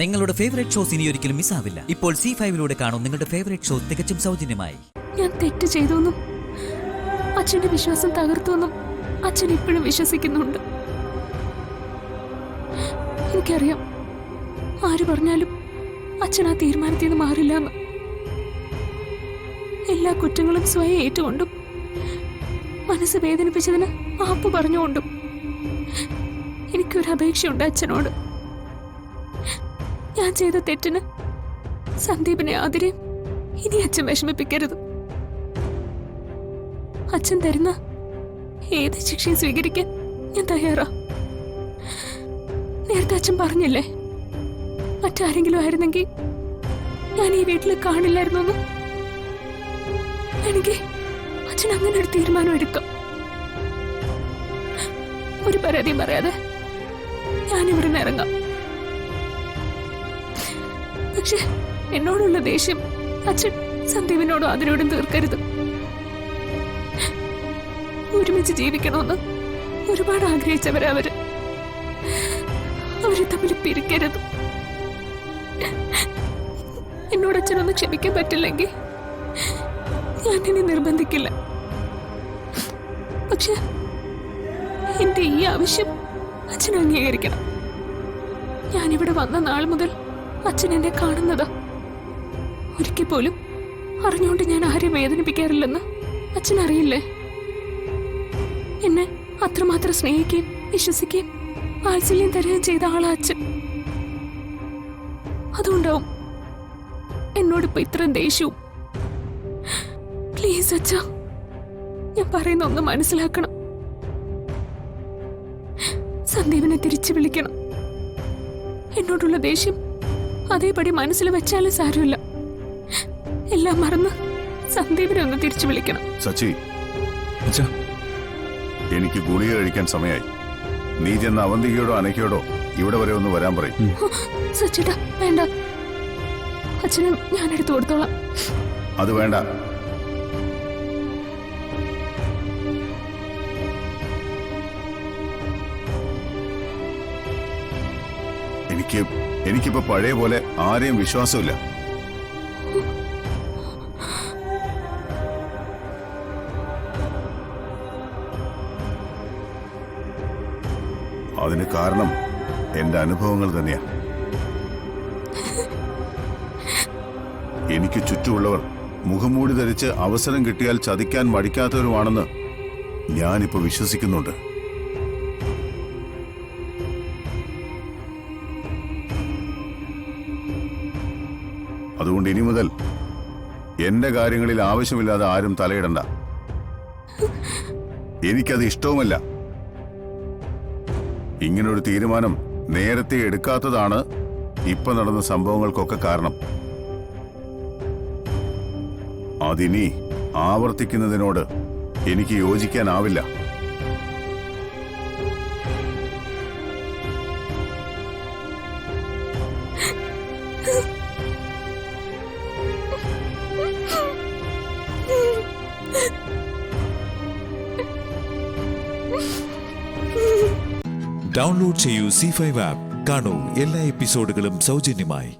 നിങ്ങളുടെ favourite shows ഇനി ഒരിക്കലും മിസ്സാവില്ല. ഇപ്പോൾ C5 കാണും നിങ്ങളുടെ ഫേവറേറ്റ് ഷോ തികച്ചും സൗജന്യമായി. ഞാൻ തെറ്റ് ചെയ്തുവെന്നും അച്ഛന്റെ വിശ്വാസം തകർത്തുവെന്നും അച്ഛൻ ഇപ്പോഴും വിശ്വസിക്കുന്നുണ്ട്. എനിക്കറിയാം, ആര് പറഞ്ഞാലും അച്ഛൻ ആ തീരുമാനത്തിൽ നിന്ന് മാറില്ല എന്ന്. എല്ലാ കുറ്റങ്ങളും സ്വയം ഏറ്റുകൊണ്ടും മനസ്സ് വേദനിപ്പിച്ചതിന് മാപ്പ് പറഞ്ഞുകൊണ്ടും എനിക്കൊരു അപേക്ഷയുണ്ട് അച്ഛനോട്. ഞാൻ ചെയ്ത തെറ്റിന് സന്ദീപിനെ ആതിരയും ഇനി അച്ഛൻ വിഷമിപ്പിക്കരുത്. അച്ഛൻ തരുന്ന ഏത് ശിക്ഷയും സ്വീകരിക്കാൻ ഞാൻ തയ്യാറാ. നേരത്തെ അച്ഛൻ പറഞ്ഞില്ലേ, മറ്റാരെങ്കിലും ആയിരുന്നെങ്കിൽ ഞാൻ ഈ വീട്ടിൽ കാണില്ലായിരുന്നു. എനിക്ക് അച്ഛൻ അങ്ങനെ ഒരു തീരുമാനം എടുക്കാം. ഒരു പരാതിയും പറയാതെ ഞാനിവിടെ നിന്ന് ഇറങ്ങാം. പക്ഷെ എന്നോടുള്ള ദേഷ്യം അച്ഛൻ സന്ദീപിനോടും അതിനോടും തീർക്കരുത്. ഒരുമിച്ച് ജീവിക്കണമെന്ന് ഒരുപാട് ആഗ്രഹിച്ചവരവര് തമ്മിൽ പിരിക്കരുത്. എന്നോട് അച്ഛനൊന്ന് ക്ഷമിക്കാൻ പറ്റില്ലെങ്കിൽ ഞാൻ ഇനി നിർബന്ധിക്കില്ല. പക്ഷെ എന്റെ ഈ ആവശ്യം അച്ഛൻ അംഗീകരിക്കണം. ഞാനിവിടെ വന്ന നാൾ മുതൽ അച്ഛൻ എന്നെ കാണുന്നതാ. ഒരിക്കൽ പോലും അറിഞ്ഞുകൊണ്ട് ഞാൻ ആരെയും വേദനിപ്പിക്കാറില്ലെന്ന് അച്ഛൻ അറിയില്ലേ? എന്നെ അത്രമാത്രം സ്നേഹിക്കുകയും വിശ്വസിക്കുകയും വാത്സല്യം തരുകയും ചെയ്ത ആളാ അച്ഛൻ. അതുകൊണ്ടാവും എന്നോടിപ്പോ ഇത്രയും ദേഷ്യവും. പ്ലീസ് അച്ഛാ, ഞാൻ പറയുന്ന ഒന്ന് മനസ്സിലാക്കണം. സന്ദീപിനെ തിരിച്ചു വിളിക്കണം. എന്നോടുള്ള ദേഷ്യം അതേപടി മനസ്സിൽ വെച്ചാലും സാരമില്ല. എല്ലാം മറന്ന് സന്ദീപിനെ ഒന്ന് തിരിച്ചു വിളിക്കണം. സച്ചി, എനിക്ക് ഗുളിക കഴിക്കാൻ സമയമായി. നീ ചെന്ന അവന്തികയോടോ അനക്കയോടോ ഇവിടെ വരെ ഒന്ന് വരാൻ പറയും. സച്ചിട്ടാ, വേണ്ട. അച്ഛനും ഞാൻ എടുത്തു കൊടുത്തോളാം. അത് വേണ്ട. എനിക്കിപ്പോ പഴയ പോലെ ആരെയും വിശ്വാസമില്ല. അതിന് കാരണം എന്റെ അനുഭവങ്ങൾ തന്നെയാ. എനിക്ക് ചുറ്റുമുള്ളവർ മുഖംമൂടി ധരിച്ച് അവസരം കിട്ടിയാൽ ചതിക്കാൻ മടിക്കാത്തവരുമാണെന്ന് ഞാനിപ്പോ വിശ്വസിക്കുന്നുണ്ട്. അതുകൊണ്ട് ഇനി മുതൽ എന്റെ കാര്യങ്ങളിൽ ആവശ്യമില്ലാതെ ആരും തലയിടണ്ട. എനിക്കത് ഇഷ്ടവുമല്ല. ഇങ്ങനൊരു തീരുമാനം നേരത്തെ എടുക്കാത്തതാണ് ഇപ്പൊ നടന്ന സംഭവങ്ങൾക്കൊക്കെ കാരണം. അതിനി ആവർത്തിക്കുന്നതിനോട് എനിക്ക് യോജിക്കാനാവില്ല. ഡൗൺലോഡ് ചെയ്യൂ C5 ആപ്പ്. കാണൂ എല്ലാ എപ്പിസോഡുകളും സൗജന്യമായി.